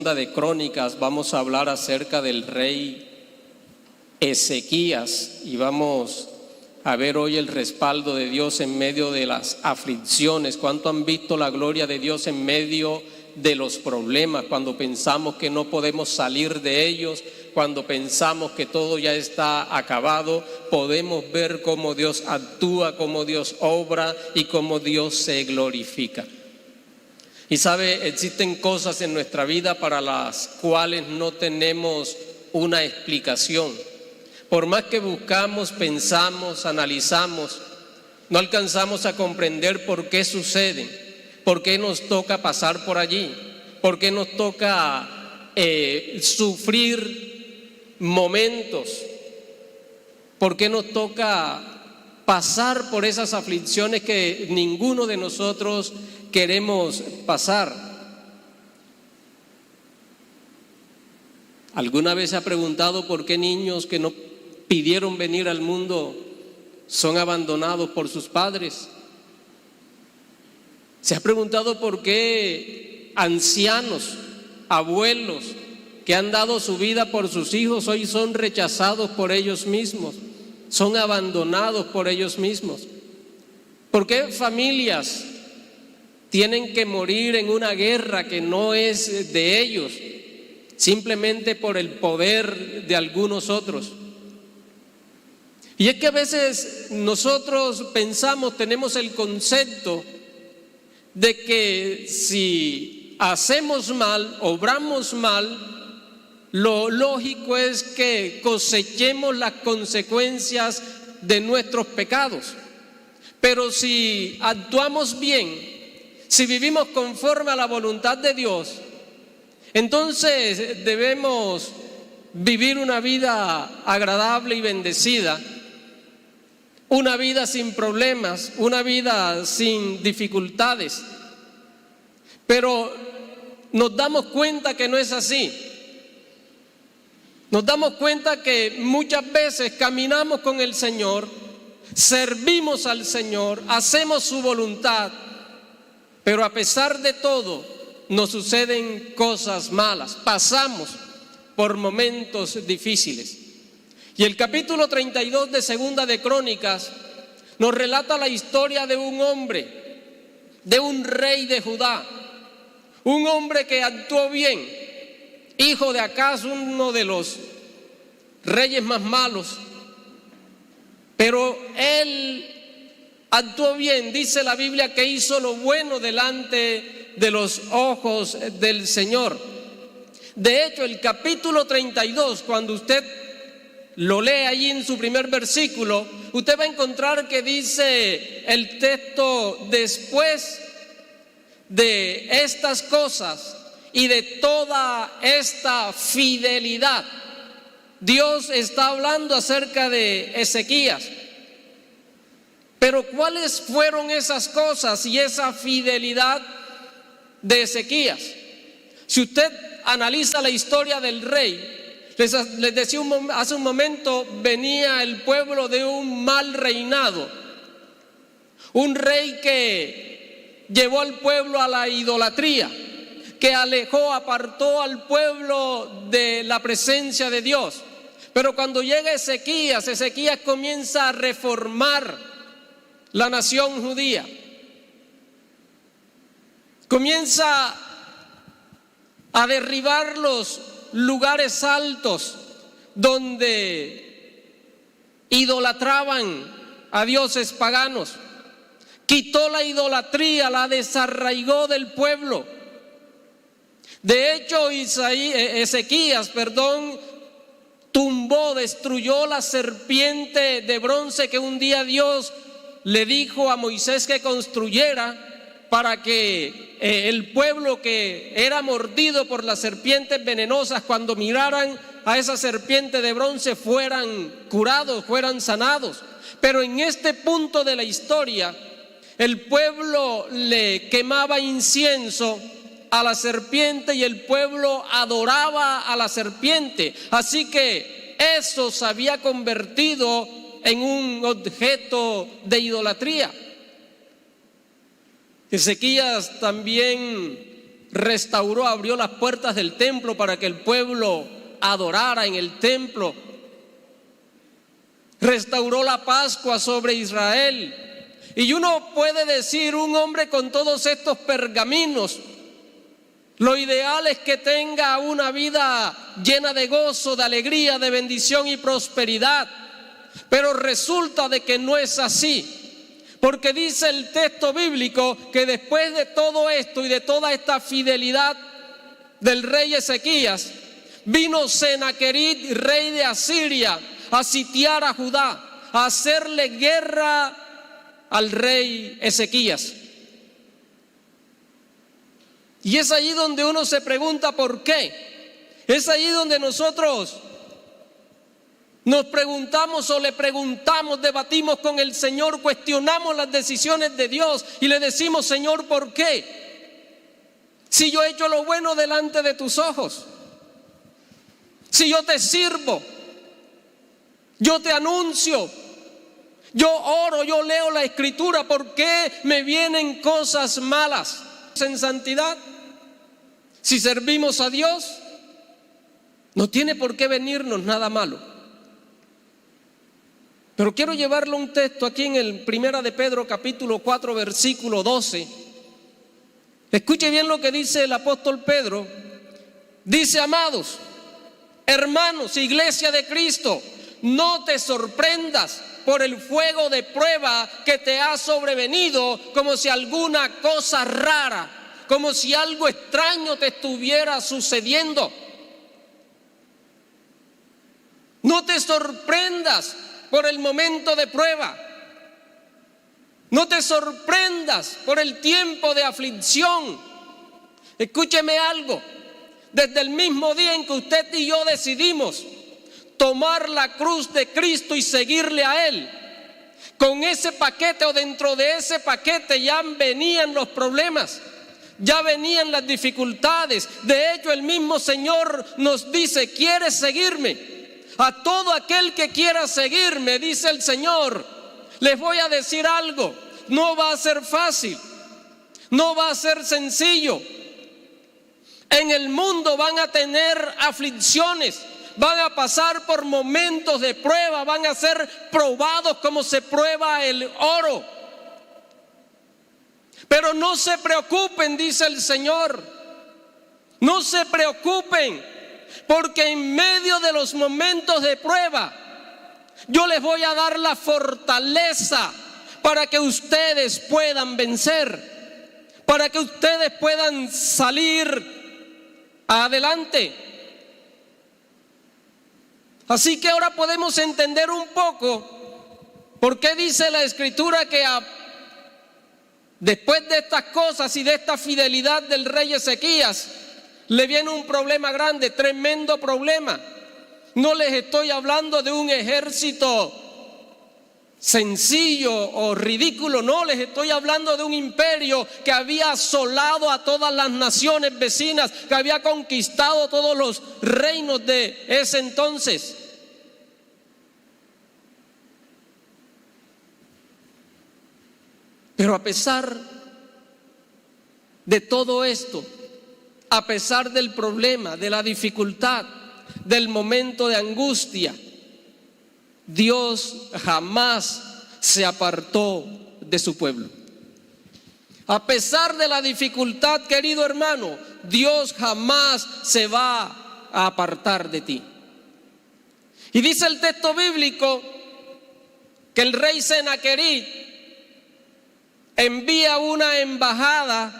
de Crónicas vamos a hablar acerca del rey Ezequías y vamos a ver hoy el respaldo de Dios en medio de las aflicciones. ¿Cuánto han visto la gloria de Dios en medio de los problemas? Cuando pensamos que no podemos salir de ellos, cuando pensamos que todo ya está acabado, podemos ver cómo Dios actúa, cómo Dios obra y cómo Dios se glorifica. Y sabe, existen cosas en nuestra vida para las cuales no tenemos una explicación. Por más que buscamos, pensamos, analizamos, no alcanzamos a comprender por qué suceden, por qué nos toca pasar por allí, por qué nos toca sufrir momentos, por qué nos toca pasar por esas aflicciones que ninguno de nosotros queremos pasar. ¿Alguna vez se ha preguntado por qué niños que no pidieron venir al mundo son abandonados por sus padres? ¿Se ha preguntado por qué ancianos, abuelos que han dado su vida por sus hijos hoy son rechazados por ellos mismos, son abandonados por ellos mismos? ¿Por qué familias tienen que morir en una guerra que no es de ellos, simplemente por el poder de algunos otros? Y es que a veces nosotros pensamos, tenemos el concepto de que si hacemos mal, obramos mal, lo lógico es que cosechemos las consecuencias de nuestros pecados. Pero si actuamos bien, si vivimos conforme a la voluntad de Dios, entonces debemos vivir una vida agradable y bendecida, una vida sin problemas, una vida sin dificultades. Pero nos damos cuenta que no es así. Nos damos cuenta que muchas veces caminamos con el Señor, servimos al Señor, hacemos su voluntad, pero a pesar de todo nos suceden cosas malas, pasamos por momentos difíciles. Y el capítulo 32 de Segunda de Crónicas nos relata la historia de un hombre, de un rey de Judá, un hombre que actuó bien, hijo de Acaz, uno de los reyes más malos, pero él actuó bien. Dice la Biblia que hizo lo bueno delante de los ojos del Señor. De hecho, el capítulo 32, cuando usted lo lee allí en su primer versículo, usted va a encontrar que dice el texto: después de estas cosas y de toda esta fidelidad. Dios está hablando acerca de Ezequías. Pero ¿cuáles fueron esas cosas y esa fidelidad de Ezequías? Si usted analiza la historia del rey, les decía hace un momento, venía el pueblo de un mal reinado, un rey que llevó al pueblo a la idolatría, que alejó, apartó al pueblo de la presencia de Dios. Pero cuando llega Ezequías comienza a reformar la nación judía, comienza a derribar los lugares altos donde idolatraban a dioses paganos, quitó la idolatría, la desarraigó del pueblo. De hecho, Ezequías, tumbó, destruyó la serpiente de bronce que un día Dios le dijo a Moisés que construyera para que el pueblo que era mordido por las serpientes venenosas, cuando miraran a esa serpiente de bronce, fueran curados, fueran sanados. Pero en este punto de la historia, el pueblo le quemaba incienso a la serpiente y el pueblo adoraba a la serpiente. Así que eso se había convertido en un objeto de idolatría. Ezequías también restauró, abrió las puertas del templo para que el pueblo adorara en el templo. Restauró la Pascua sobre Israel. Y uno puede decir, un hombre con todos estos pergaminos, lo ideal es que tenga una vida llena de gozo, de alegría, de bendición y prosperidad. Pero resulta de que no es así. Porque dice el texto bíblico que después de todo esto y de toda esta fidelidad del rey Ezequías, vino Senaquerib, rey de Asiria, a sitiar a Judá, a hacerle guerra al rey Ezequías. Y es allí donde uno se pregunta por qué. Es allí donde nosotros nos preguntamos o le preguntamos, debatimos con el Señor, cuestionamos las decisiones de Dios y le decimos: Señor, ¿por qué? Si yo he hecho lo bueno delante de tus ojos, si yo te sirvo, yo te anuncio, yo oro, yo leo la Escritura, ¿por qué me vienen cosas malas? En santidad, si servimos a Dios, no tiene por qué venirnos nada malo. Pero quiero llevarle un texto aquí en el Primera de Pedro capítulo 4 versículo 12. Escuche bien lo que dice el apóstol Pedro. Dice: amados hermanos, iglesia de Cristo, no te sorprendas por el fuego de prueba que te ha sobrevenido, como si alguna cosa rara, como si algo extraño te estuviera sucediendo. No te sorprendas por el momento de prueba. No te sorprendas por el tiempo de aflicción. Escúcheme algo. Desde el mismo día en que usted y yo decidimos tomar la cruz de Cristo y seguirle a Él, con ese paquete o dentro de ese paquete ya venían los problemas, ya venían las dificultades. De hecho, el mismo Señor nos dice: ¿quieres seguirme? A todo aquel que quiera seguirme, dice el Señor, les voy a decir algo: no va a ser fácil, no va a ser sencillo. En el mundo van a tener aflicciones, van a pasar por momentos de prueba, van a ser probados como se prueba el oro. Pero no se preocupen, dice el Señor, no se preocupen, porque en medio de los momentos de prueba, yo les voy a dar la fortaleza para que ustedes puedan vencer, para que ustedes puedan salir adelante. Así que ahora podemos entender un poco por qué dice la Escritura que después de estas cosas y de esta fidelidad del rey Ezequías, le viene un problema grande, tremendo problema. No les estoy hablando de un ejército sencillo o ridículo, no, les estoy hablando de un imperio que había asolado a todas las naciones vecinas, que había conquistado todos los reinos de ese entonces. Pero a pesar de todo esto, a pesar del problema, de la dificultad, del momento de angustia, Dios jamás se apartó de su pueblo. A pesar de la dificultad, querido hermano, Dios jamás se va a apartar de ti. Y dice el texto bíblico que el rey Senaquerib envía una embajada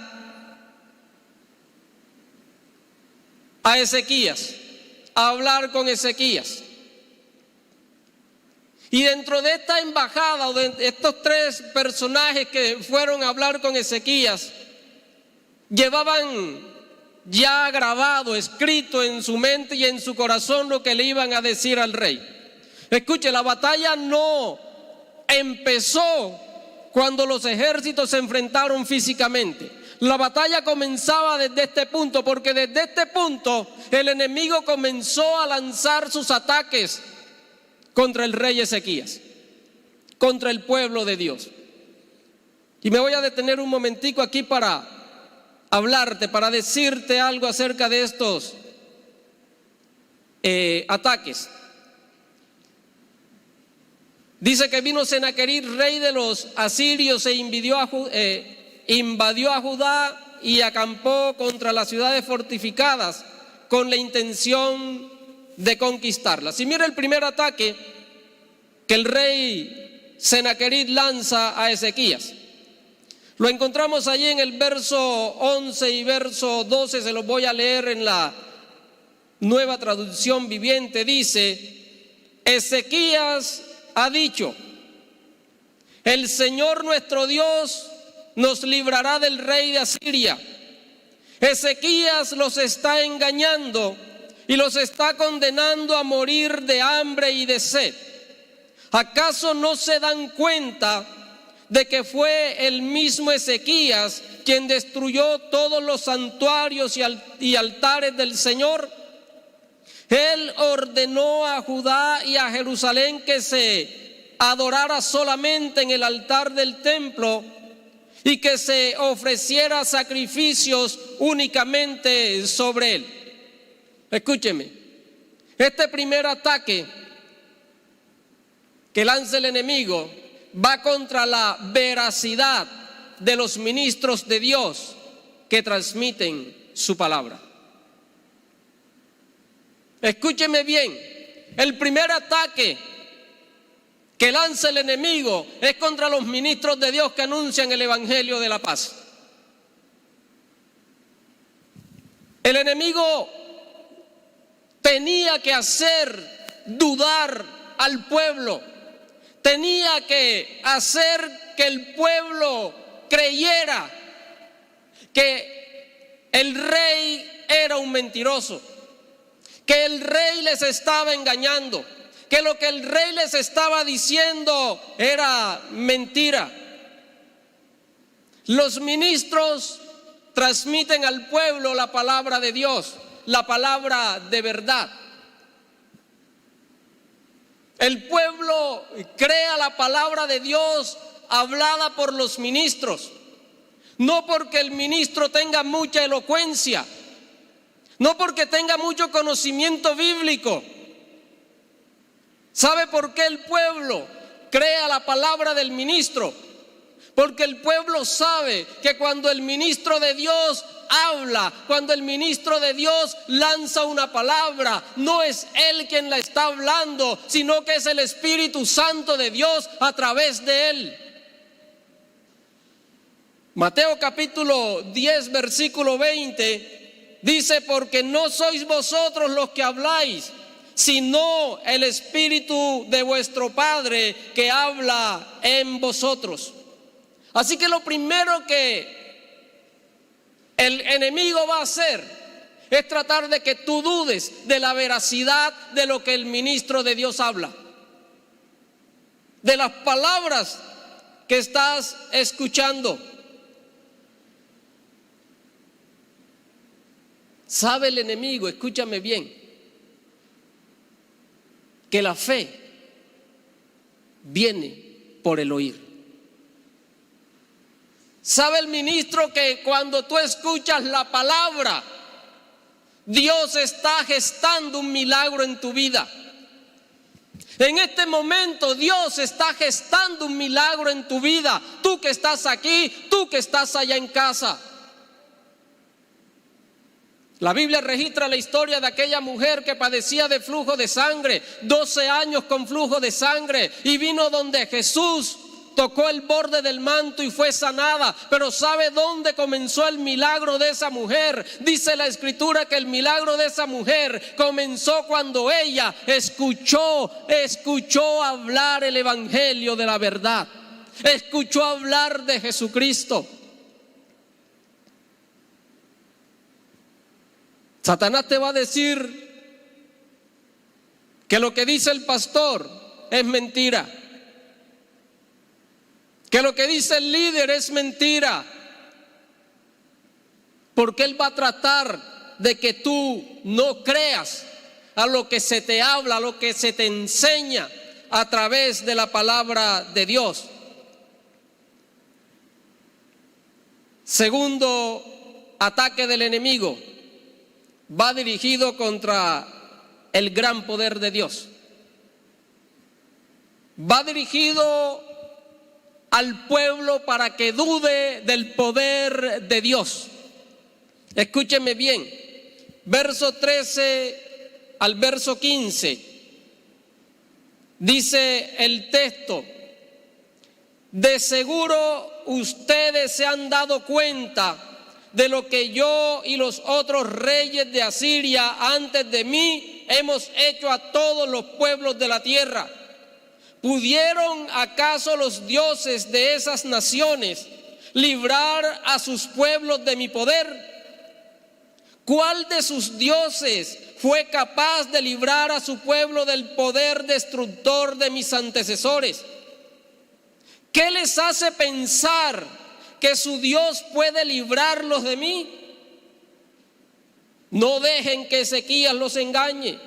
a Ezequías, a hablar con Ezequías. Y dentro de esta embajada, o de estos tres personajes que fueron a hablar con Ezequías, llevaban ya grabado, escrito en su mente y en su corazón lo que le iban a decir al rey. Escuche, la batalla no empezó cuando los ejércitos se enfrentaron físicamente. La batalla comenzaba desde este punto, porque desde este punto el enemigo comenzó a lanzar sus ataques contra el rey Ezequías, contra el pueblo de Dios. Y me voy a detener un momentico aquí para hablarte, para decirte algo acerca de estos ataques. Dice que vino Sennacherib, rey de los asirios, e invadió a Judá y acampó contra las ciudades fortificadas con la intención de conquistarlas. Y mira el primer ataque que el rey Sennacherib lanza a Ezequías. Lo encontramos allí en el verso 11 y verso 12, se los voy a leer en la Nueva Traducción Viviente. Dice: Ezequías ha dicho: el Señor nuestro Dios nos librará del rey de Asiria. Ezequías los está engañando y los está condenando a morir de hambre y de sed. ¿Acaso no se dan cuenta de que fue el mismo Ezequías quien destruyó todos los santuarios y altares del Señor? Él ordenó a Judá y a Jerusalén que se adorara solamente en el altar del templo y que se ofreciera sacrificios únicamente sobre él. Escúcheme, este primer ataque que lanza el enemigo va contra la veracidad de los ministros de Dios que transmiten su palabra. Escúcheme bien, el primer ataque que lanza el enemigo es contra los ministros de Dios que anuncian el evangelio de la paz. El enemigo tenía que hacer dudar al pueblo, tenía que hacer que el pueblo creyera que el rey era un mentiroso, que el rey les estaba engañando, que lo que el rey les estaba diciendo era mentira. Los ministros transmiten al pueblo la palabra de Dios, la palabra de verdad. El pueblo crea la palabra de Dios hablada por los ministros, no porque el ministro tenga mucha elocuencia, no porque tenga mucho conocimiento bíblico. ¿Sabe por qué el pueblo crea la palabra del ministro? Porque el pueblo sabe que cuando el ministro de Dios habla, cuando el ministro de Dios lanza una palabra, no es él quien la está hablando, sino que es el Espíritu Santo de Dios a través de él. Mateo capítulo 10 versículo 20 dice: porque no sois vosotros los que habláis, sino el Espíritu de vuestro Padre que habla en vosotros. Así que lo primero que el enemigo va a hacer es tratar de que tú dudes de la veracidad de lo que el ministro de Dios habla, de las palabras que estás escuchando. Sabe el enemigo, escúchame bien, que la fe viene por el oír. ¿Sabe el ministro que cuando tú escuchas la palabra, Dios está gestando un milagro en tu vida? En este momento Dios está gestando un milagro en tu vida. Tú que estás aquí, tú que estás allá en casa. La Biblia registra la historia de aquella mujer que padecía de flujo de sangre, 12 años con flujo de sangre, y vino donde Jesús, tocó el borde del manto y fue sanada. Pero ¿sabe dónde comenzó el milagro de esa mujer? Dice la Escritura que el milagro de esa mujer comenzó cuando ella escuchó hablar el evangelio de la verdad, escuchó hablar de Jesucristo. Satanás te va a decir que lo que dice el pastor es mentira, que lo que dice el líder es mentira, porque él va a tratar de que tú no creas a lo que se te habla, a lo que se te enseña a través de la palabra de Dios. Segundo ataque del enemigo va dirigido contra el gran poder de Dios. Va dirigido al pueblo para que dude del poder de Dios. Escúcheme bien, verso 13 al verso 15, dice el texto: de seguro ustedes se han dado cuenta de lo que yo y los otros reyes de Asiria antes de mí hemos hecho a todos los pueblos de la tierra. ¿Pudieron acaso los dioses de esas naciones librar a sus pueblos de mi poder? ¿Cuál de sus dioses fue capaz de librar a su pueblo del poder destructor de mis antecesores? ¿Qué les hace pensar que su Dios puede librarlos de mí? No dejen que Ezequías los engañe.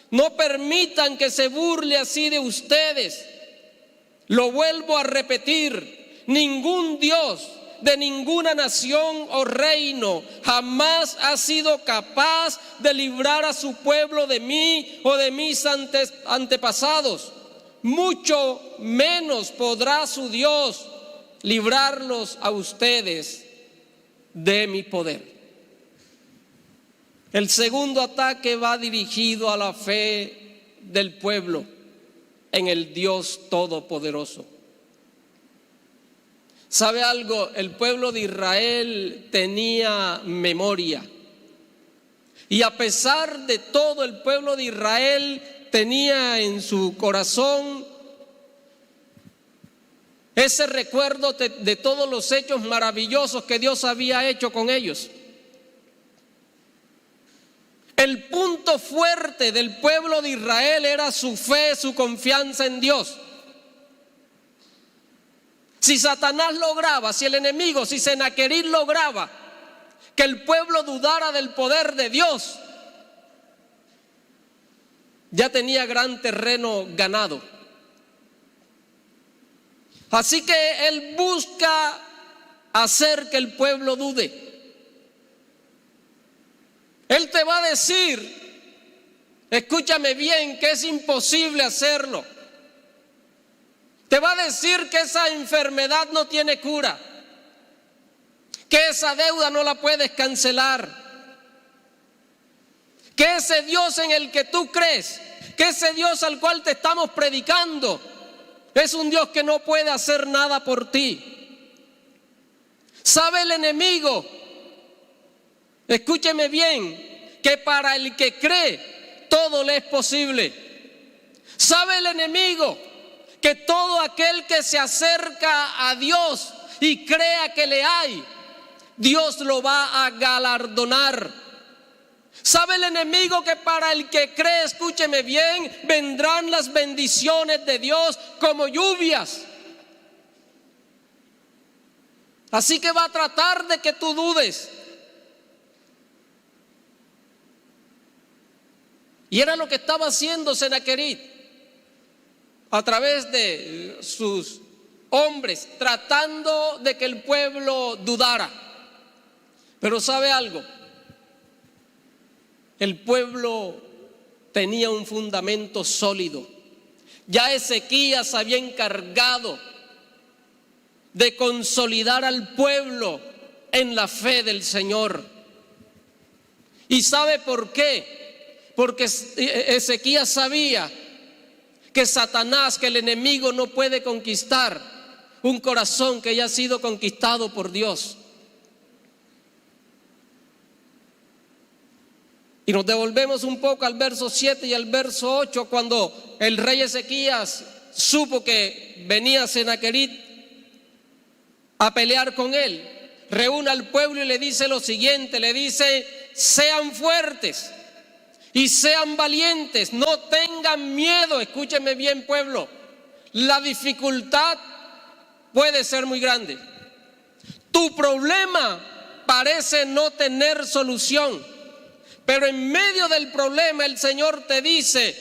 No permitan que se burle así de ustedes. Lo vuelvo a repetir: ningún Dios de ninguna nación o reino jamás ha sido capaz de librar a su pueblo de mí o de mis antepasados. Mucho menos podrá su Dios librarlos a ustedes de mi poder. El segundo ataque va dirigido a la fe del pueblo en el Dios Todopoderoso. ¿Sabe algo? El pueblo de Israel tenía memoria. Y a pesar de todo, el pueblo de Israel tenía en su corazón ese recuerdo de todos los hechos maravillosos que Dios había hecho con ellos. El punto fuerte del pueblo de Israel era su fe, su confianza en Dios. Si Satanás lograba, si el enemigo, si Sennacherib lograba que el pueblo dudara del poder de Dios, ya tenía gran terreno ganado. Así que él busca hacer que el pueblo dude. Él te va a decir, escúchame bien, que es imposible hacerlo. Te va a decir que esa enfermedad no tiene cura, que esa deuda no la puedes cancelar, que ese Dios en el que tú crees, que ese Dios al cual te estamos predicando, es un Dios que no puede hacer nada por ti. ¿Sabe el enemigo? Escúcheme bien, que para el que cree todo le es posible. ¿Sabe el enemigo? Que todo aquel que se acerca a Dios y crea que le hay, Dios lo va a galardonar. ¿Sabe el enemigo que para el que cree, escúcheme bien, vendrán las bendiciones de Dios como lluvias? Así que va a tratar de que tú dudes. Y era lo que estaba haciendo Sennacherib a través de sus hombres, tratando de que el pueblo dudara. Pero ¿sabe algo? El pueblo tenía un fundamento sólido. Ya Ezequías había encargado de consolidar al pueblo en la fe del Señor. ¿Y sabe por qué? Porque Ezequías sabía que Satanás, que el enemigo no puede conquistar un corazón que ya ha sido conquistado por Dios. Y nos devolvemos un poco al verso 7 y al verso 8, cuando el rey Ezequías supo que venía Sennacherib a pelear con él. Reúne al pueblo y le dice lo siguiente, le dice: sean fuertes y sean valientes, no tengan miedo. Escúchenme bien, pueblo, la dificultad puede ser muy grande. Tu problema parece no tener solución, pero en medio del problema el Señor te dice: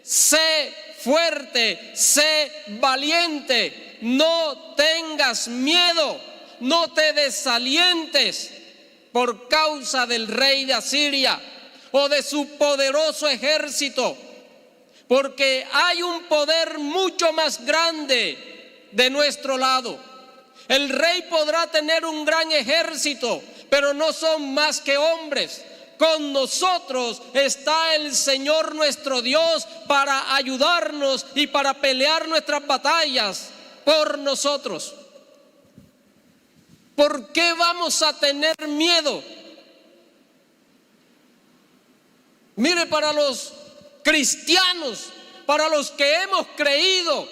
sé fuerte, sé valiente, no tengas miedo, no te desalientes, por causa del rey de Asiria o de su poderoso ejército, porque hay un poder mucho más grande de nuestro lado. El rey podrá tener un gran ejército, pero no son más que hombres. Con nosotros está el Señor nuestro Dios para ayudarnos y para pelear nuestras batallas por nosotros. ¿Por qué vamos a tener miedo? Mire, para los cristianos, para los que hemos creído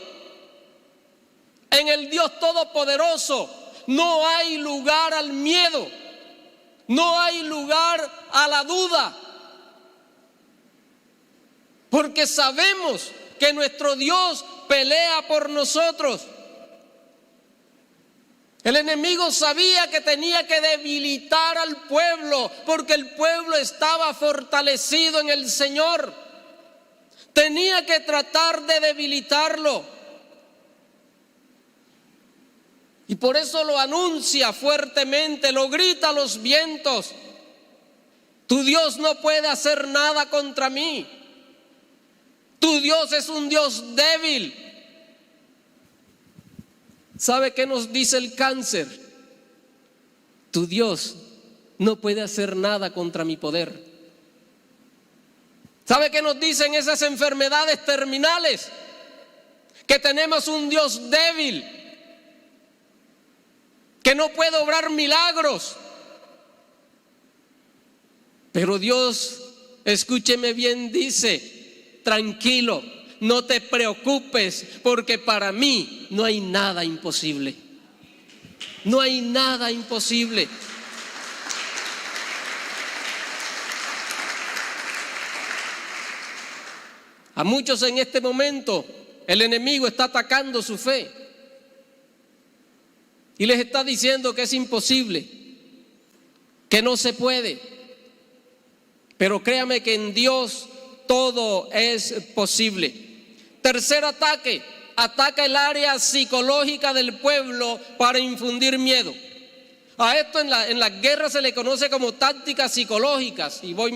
en el Dios Todopoderoso, no hay lugar al miedo, no hay lugar a la duda, porque sabemos que nuestro Dios pelea por nosotros. El enemigo sabía que tenía que debilitar al pueblo, porque el pueblo estaba fortalecido en el Señor. Tenía que tratar de debilitarlo. Y por eso lo anuncia fuertemente, lo grita a los vientos: tu Dios no puede hacer nada contra mí. Tu Dios es un Dios débil. ¿Sabe qué nos dice el cáncer? Tu Dios no puede hacer nada contra mi poder. ¿Sabe qué nos dicen esas enfermedades terminales? Que tenemos un Dios débil, que no puede obrar milagros. Pero Dios, escúcheme bien, dice: tranquilo, no te preocupes, porque para mí no hay nada imposible. No hay nada imposible. A muchos en este momento el enemigo está atacando su fe y les está diciendo que es imposible, que no se puede. Pero créame que en Dios todo es posible. Tercer ataque: ataca el área psicológica del pueblo para infundir miedo. A esto en las guerras se le conoce como tácticas psicológicas, y voy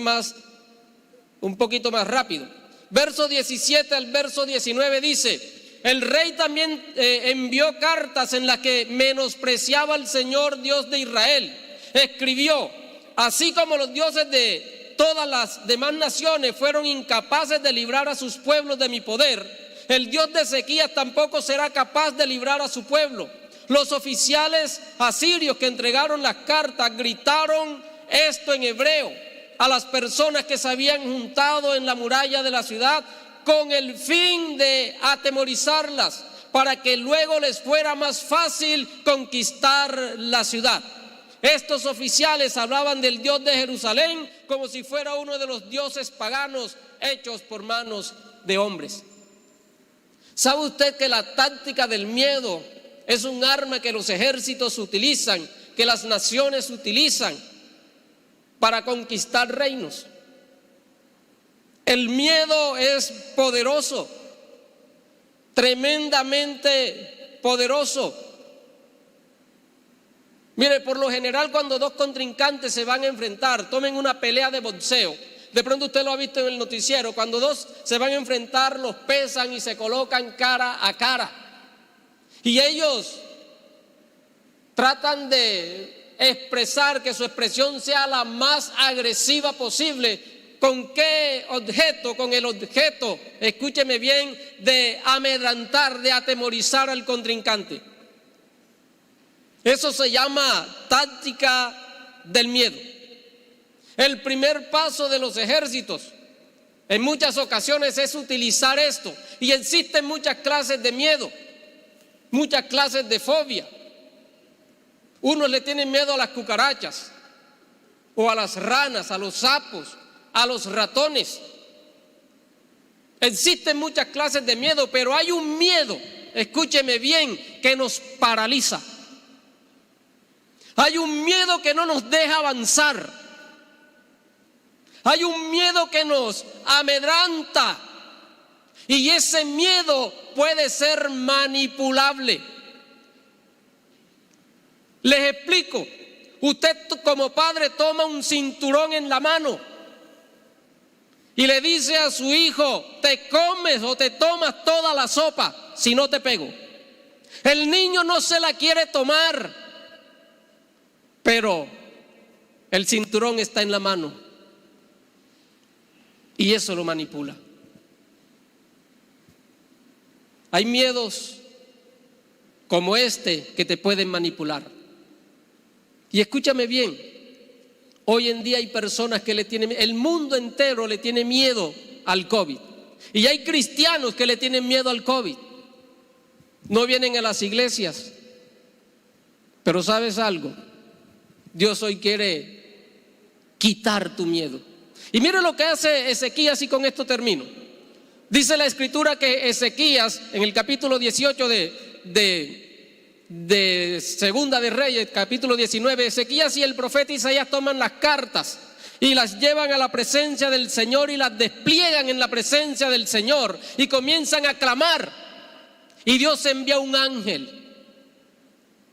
un poquito más rápido. Verso 17 al verso 19 dice: el rey también envió cartas en las que menospreciaba al Señor Dios de Israel. Escribió: así como los dioses de todas las demás naciones fueron incapaces de librar a sus pueblos de mi poder, el Dios de Ezequías tampoco será capaz de librar a su pueblo. Los oficiales asirios que entregaron las cartas gritaron esto en hebreo a las personas que se habían juntado en la muralla de la ciudad, con el fin de atemorizarlas, para que luego les fuera más fácil conquistar la ciudad. Estos oficiales hablaban del Dios de Jerusalén como si fuera uno de los dioses paganos hechos por manos de hombres. ¿Sabe usted que la táctica del miedo es un arma que los ejércitos utilizan, que las naciones utilizan para conquistar reinos? El miedo es poderoso, tremendamente poderoso. Mire, por lo general cuando dos contrincantes se van a enfrentar, tomen una pelea de boxeo. De pronto usted lo ha visto en el noticiero, cuando dos se van a enfrentar, los pesan y se colocan cara a cara. Y ellos tratan de expresar que su expresión sea la más agresiva posible. ¿Con qué objeto? Con el objeto, escúcheme bien, de amedrentar, de atemorizar al contrincante. Eso se llama táctica del miedo. El primer paso de los ejércitos en muchas ocasiones es utilizar esto. Y existen muchas clases de miedo, muchas clases de fobia. Unos le tienen miedo a las cucarachas, o a las ranas, a los sapos, a los ratones. Existen muchas clases de miedo, pero hay un miedo, escúcheme bien, que nos paraliza. Hay un miedo que no nos deja avanzar. Hay un miedo que nos amedrenta. Y ese miedo puede ser manipulable. Les explico. Usted como padre toma un cinturón en la mano y le dice a su hijo: te comes o te tomas toda la sopa, si no te pego. El niño no se la quiere tomar, pero el cinturón está en la mano y eso lo manipula. Hay miedos como este que te pueden manipular. Y escúchame bien, hoy en día hay personas que el mundo entero le tiene miedo al COVID. Y hay cristianos que le tienen miedo al COVID. No vienen a las iglesias. Pero ¿sabes algo? Dios hoy quiere quitar tu miedo. Y mire lo que hace Ezequías, y con esto termino. Dice la escritura que Ezequías, en el capítulo 18 de Segunda de Reyes, capítulo 19, Ezequías y el profeta Isaías toman las cartas y las llevan a la presencia del Señor y las despliegan en la presencia del Señor y comienzan a clamar. Y Dios envía un ángel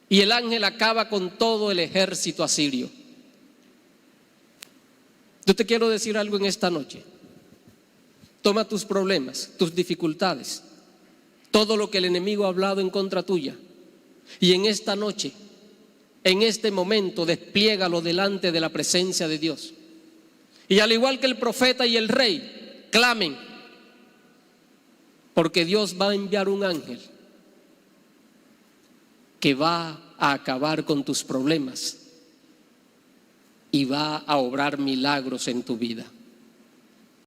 y el ángel acaba con todo el ejército asirio. Yo te quiero decir algo en esta noche. Toma tus problemas, tus dificultades, todo lo que el enemigo ha hablado en contra tuya, y en esta noche, en este momento, despliégalo delante de la presencia de Dios. Y al igual que el profeta y el rey, clamen, porque Dios va a enviar un ángel que va a acabar con tus problemas y va a obrar milagros en tu vida.